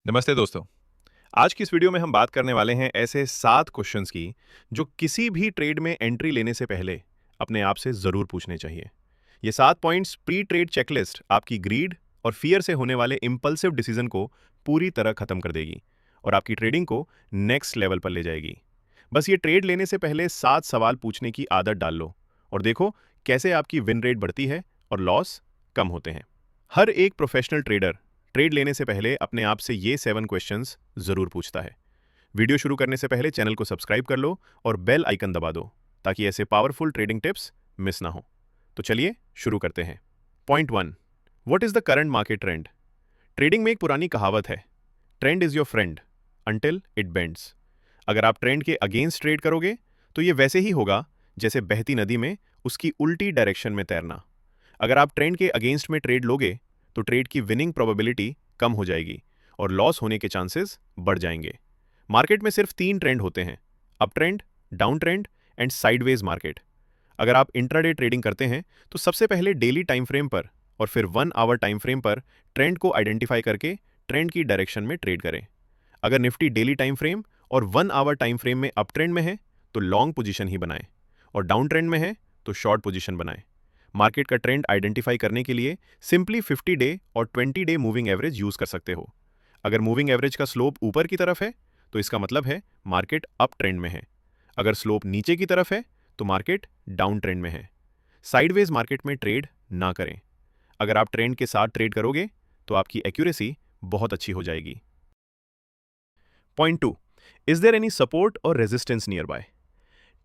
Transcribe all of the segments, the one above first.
नमस्ते दोस्तों। आज की इस वीडियो में हम बात करने वाले हैं ऐसे 7 क्वेश्चंस की जो किसी भी ट्रेड में एंट्री लेने से पहले अपने आप से जरूर पूछने चाहिए। ये 7 पॉइंट्स प्री ट्रेड चेकलिस्ट आपकी ग्रीड और फियर से होने वाले इंपल्सिव डिसीजन को पूरी तरह खत्म कर देगी और आपकी ट्रेडिंग को नेक्स्ट लेवल पर ले जाएगी। बस ये ट्रेड लेने से पहले 7 सवाल पूछने की आदत डाल लो और देखो कैसे आपकी विन रेट बढ़ती है और लॉस कम होते हैं। हर एक प्रोफेशनल ट्रेडर ट्रेड लेने से पहले अपने आप से ये 7 क्वेश्चंस जरूर पूछता है। वीडियो शुरू करने से पहले चैनल को सब्सक्राइब कर लो और बेल आइकन दबा दो ताकि ऐसे पावरफुल ट्रेडिंग टिप्स मिस ना हो। तो चलिए शुरू करते हैं। Point 1, what is the current market trend? Trading में एक पुरानी कहावत है, trend is your friend until it bends. अगर आप ट्रेंड के अगेंस्ट ट्रेड करोगे तो ये वैसे ही होगा जैसे बहती नदी में उसकी उल्टी डायरेक्शन में तैरना। अगर आप ट्रेंड के अगेंस्ट में ट्रेड लोगे तो ट्रेड की विनिंग प्रोबेबिलिटी कम हो जाएगी और लॉस होने के चांसेस बढ़ जाएंगे। मार्केट में सिर्फ 3 ट्रेंड होते हैं, up trend, down trend and sideways market. अगर आप इंट्राडे ट्रेडिंग करते हैं तो सबसे पहले डेली टाइम फ्रेम पर और फिर 1 आवर टाइम फ्रेम पर ट्रेंड को आइडेंटिफाई करके ट्रेंड की डायरेक्शन में ट्रेड करें। अगर निफ्टी डेली टाइम फ्रेम और 1 आवर टाइम फ्रेम में अप ट्रेंड में है तो लॉन्ग पोजीशन ही बनाएं और डाउन ट्रेंड में है तो शॉर्ट पोजीशन बनाएं। मार्केट का ट्रेंड आइडेंटिफाई करने के लिए सिंपली 50 डे और 20 डे मूविंग एवरेज यूज कर सकते हो। अगर मूविंग एवरेज का स्लोप ऊपर की तरफ है तो इसका मतलब है मार्केट अप ट्रेंड में है। अगर स्लोप नीचे की तरफ है तो मार्केट डाउन ट्रेंड में है। साइडवेज मार्केट में ट्रेड ना करें। अगर आप ट्रेंड के साथ ट्रेड करोगे तो आपकी एक्यूरेसी बहुत अच्छी हो जाएगी। Point 2, is there any support और रेजिस्टेंस नियर बाय?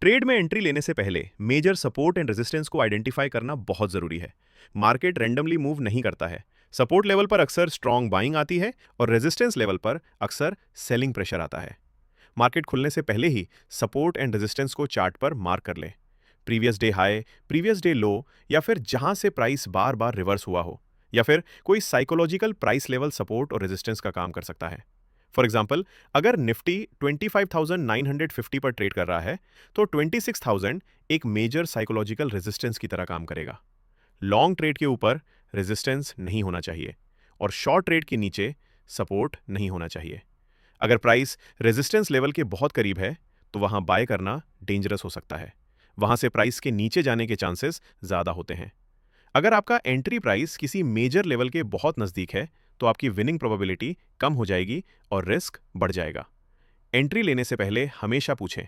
ट्रेड में एंट्री लेने से पहले मेजर सपोर्ट एंड रेजिस्टेंस को आइडेंटिफाई करना बहुत जरूरी है। मार्केट रैंडमली मूव नहीं करता है। सपोर्ट लेवल पर अक्सर स्ट्रॉन्ग बाइंग आती है और रेजिस्टेंस लेवल पर अक्सर सेलिंग प्रेशर आता है। मार्केट खुलने से पहले ही सपोर्ट एंड रेजिस्टेंस को चार्ट पर मार्क कर लें। Previous day high, previous day लो या फिर जहां से प्राइस बार बार रिवर्स हुआ हो या फिर कोई साइकोलॉजिकल प्राइस लेवल सपोर्ट और रेजिस्टेंस का काम कर सकता है। फॉर एग्जाम्पल, अगर निफ्टी 25,950 पर ट्रेड कर रहा है तो 26,000 एक मेजर साइकोलॉजिकल रेजिस्टेंस की तरह काम करेगा। लॉन्ग ट्रेड के ऊपर रेजिस्टेंस नहीं होना चाहिए और शॉर्ट ट्रेड के नीचे सपोर्ट नहीं होना चाहिए। अगर प्राइस रेजिस्टेंस लेवल के बहुत करीब है तो वहां बाय करना डेंजरस हो सकता है। वहां से प्राइस के नीचे जाने के चांसेस ज्यादा होते हैं। अगर आपका एंट्री प्राइस किसी मेजर लेवल के बहुत नजदीक है तो आपकी विनिंग प्रोबेबिलिटी कम हो जाएगी और रिस्क बढ़ जाएगा। एंट्री लेने से पहले हमेशा पूछें,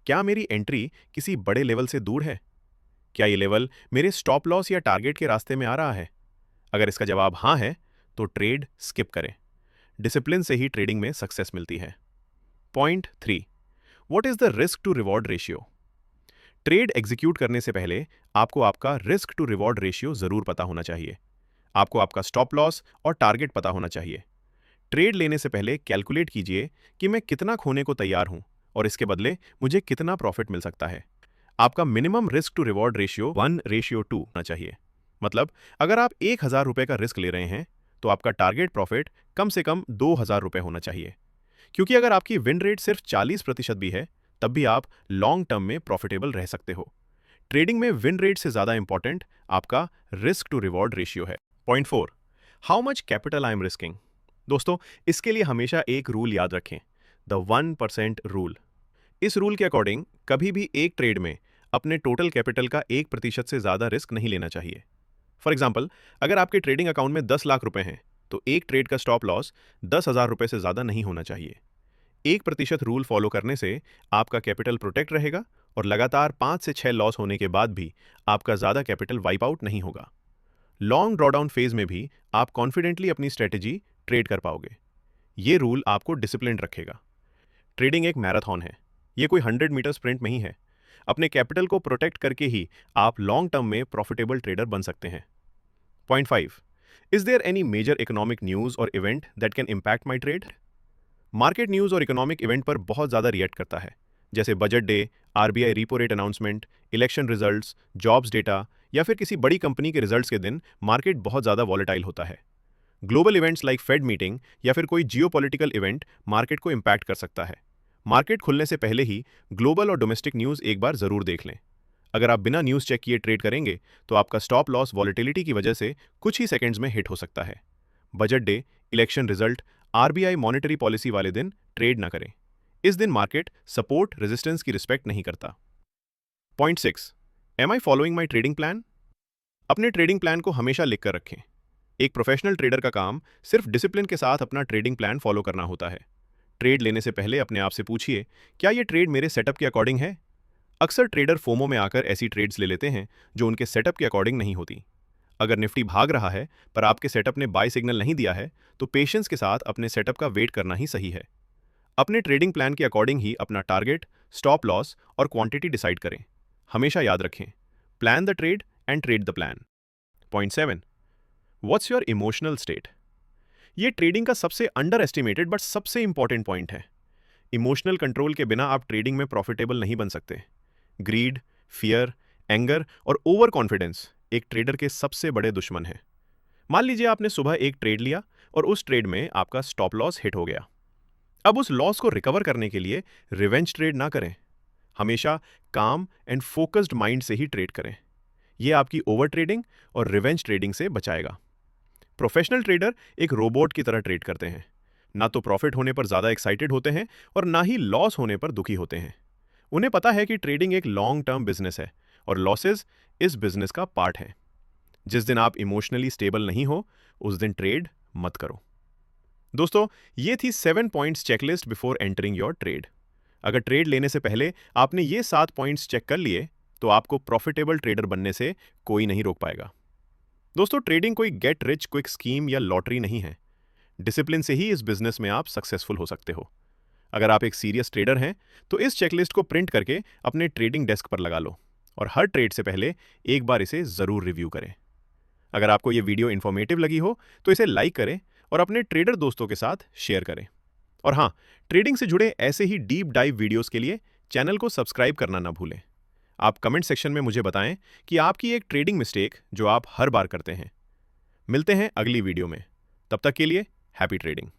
क्या मेरी एंट्री किसी बड़े लेवल से दूर है? क्या ये लेवल मेरे स्टॉप लॉस या टारगेट के रास्ते में आ रहा है? अगर इसका जवाब हाँ है तो ट्रेड स्किप करें। डिसिप्लिन से ही ट्रेडिंग में सक्सेस मिलती है। Point 3, what is the risk to reward ratio? Trade execute करने से पहले आपको आपका रिस्क टू रिवॉर्ड रेशियो जरूर पता होना चाहिए। आपको आपका स्टॉप लॉस और टारगेट पता होना चाहिए। ट्रेड लेने से पहले कैलकुलेट कीजिए कि मैं कितना खोने को तैयार हूं और इसके बदले मुझे कितना प्रॉफिट मिल सकता है। आपका minimum risk to reward ratio 1:2 होना चाहिए। मतलब अगर आप 1,000 रुपए का रिस्क ले रहे हैं तो आपका टारगेट प्रॉफिट कम से कम 2,000 रुपए होना चाहिए। क्योंकि अगर आपकी विन रेट सिर्फ 40% भी है तब भी आप लॉन्ग टर्म में प्रॉफिटेबल रह सकते हो। ट्रेडिंग में विन रेट से ज्यादा इंपॉर्टेंट आपका रिस्क टू रिवॉर्ड रेशियो है। Point 4, how much capital I am risking? दोस्तों, इसके लिए हमेशा एक रूल याद रखें, द 1% रूल। इस रूल के अकॉर्डिंग कभी भी एक ट्रेड में अपने टोटल कैपिटल का 1% से ज्यादा रिस्क नहीं लेना चाहिए। फॉर एग्जाम्पल, अगर आपके ट्रेडिंग अकाउंट में 10 लाख रुपए हैं तो एक ट्रेड का स्टॉप लॉस 10,000 रुपए से ज्यादा नहीं होना चाहिए। 1% रूल फॉलो करने से आपका कैपिटल प्रोटेक्ट रहेगा और लगातार 5 से 6 लॉस होने के बाद भी आपका ज्यादा कैपिटल वाइप आउट नहीं होगा। लॉन्ग ड्रॉडाउन फेज में भी आप कॉन्फिडेंटली अपनी स्ट्रेटेजी ट्रेड कर पाओगे। ये रूल आपको डिसिप्लिन रखेगा। ट्रेडिंग एक मैराथन है, ये कोई 100 मीटर स्प्रिंट नहीं है। अपने कैपिटल को प्रोटेक्ट करके ही आप लॉन्ग टर्म में प्रॉफिटेबल ट्रेडर बन सकते हैं। Point 5, is there any major economic news और event that can impact my trade? Market news और इकोनॉमिक इवेंट पर बहुत ज्यादा रिएक्ट करता है, जैसे budget day, RBI repo rate announcement, election results, jobs data या फिर किसी बड़ी कंपनी के रिजल्ट्स के दिन मार्केट बहुत ज्यादा वॉलेटाइल होता है। Global events like fade meeting या फिर कोई जियोपॉलिटिकल इवेंट मार्केट को इम्पैक्ट कर सकता है। मार्केट खुलने से पहले ही ग्लोबल और डोमेस्टिक न्यूज एक बार जरूर देख लें। अगर आप बिना न्यूज चेक किए ट्रेड करेंगे तो आपका स्टॉप लॉस वॉलेटिलिटी की वजह से कुछ ही सेकंड्स में हिट हो सकता है। Budget day, election result, RBI monetary policy वाले दिन ट्रेड ना करें। इस दिन मार्केट सपोर्ट रेजिस्टेंस की रिस्पेक्ट नहीं करता। Point 6, am I following my trading plan? अपने ट्रेडिंग प्लान को हमेशा लिख कर रखें। एक प्रोफेशनल ट्रेडर का काम सिर्फ डिसिप्लिन के साथ अपना ट्रेडिंग प्लान फॉलो करना होता है। ट्रेड लेने से पहले अपने आप से पूछिए, क्या यह ट्रेड मेरे सेटअप के अकॉर्डिंग है? अक्सर ट्रेडर फोमो में आकर ऐसी ट्रेड्स ले लेते हैं जो उनके सेटअप के अकॉर्डिंग नहीं होती। अगर निफ्टी भाग रहा है पर आपके सेटअप ने बाय सिग्नल नहीं दिया है तो पेशेंस के साथ अपने सेटअप का वेट करना ही सही है। अपने ट्रेडिंग प्लान के अकॉर्डिंग ही अपना टारगेट, स्टॉप लॉस और क्वांटिटी डिसाइड करें। हमेशा याद रखें, plan the trade and trade the plan. Point 7, what's your emotional state? ये ट्रेडिंग का सबसे अंडर एस्टिमेटेड बट सबसे इंपॉर्टेंट पॉइंट है। इमोशनल कंट्रोल के बिना आप ट्रेडिंग में प्रॉफिटेबल नहीं बन सकते। ग्रीड, फियर, एंगर और ओवर कॉन्फिडेंस एक ट्रेडर के सबसे बड़े दुश्मन हैं। मान लीजिए आपने सुबह एक ट्रेड लिया और उस ट्रेड में आपका स्टॉप लॉस हिट हो गया। अब उस लॉस को रिकवर करने के लिए रिवेंज ट्रेड ना करें। हमेशा काम एंड फोकस्ड माइंड से ही ट्रेड करें। यह आपकी ओवर ट्रेडिंग और रिवेंज ट्रेडिंग से बचाएगा। प्रोफेशनल ट्रेडर एक रोबोट की तरह ट्रेड करते हैं। ना तो प्रॉफिट होने पर ज्यादा एक्साइटेड होते हैं और ना ही लॉस होने पर दुखी होते हैं। उन्हें पता है कि ट्रेडिंग एक लॉन्ग टर्म बिजनेस है और लॉसेस इस बिजनेस का पार्ट है। जिस दिन आप इमोशनली स्टेबल नहीं हो उस दिन ट्रेड मत करो। दोस्तों, ये थी 7 points checklist before entering your trade. अगर ट्रेड लेने से पहले आपने ये 7 पॉइंट्स चेक कर लिए तो आपको प्रॉफिटेबल ट्रेडर बनने से कोई नहीं रोक पाएगा। दोस्तों, ट्रेडिंग कोई गेट रिच क्विक स्कीम या लॉटरी नहीं है। डिसिप्लिन से ही इस बिजनेस में आप सक्सेसफुल हो सकते हो। अगर आप एक सीरियस ट्रेडर हैं तो इस चेकलिस्ट को प्रिंट करके अपने ट्रेडिंग डेस्क पर लगा लो और हर ट्रेड से पहले एक बार इसे जरूर रिव्यू करें। अगर आपको यह वीडियो इन्फॉर्मेटिव लगी हो तो इसे लाइक करें और अपने ट्रेडर दोस्तों के साथ शेयर करें। और हाँ, ट्रेडिंग से जुड़े ऐसे ही डीप डाइव वीडियोस के लिए चैनल को सब्सक्राइब करना ना भूलें। आप कमेंट सेक्शन में मुझे बताएं कि आपकी एक ट्रेडिंग मिस्टेक जो आप हर बार करते हैं। मिलते हैं अगली वीडियो में। तब तक के लिए हैप्पी ट्रेडिंग।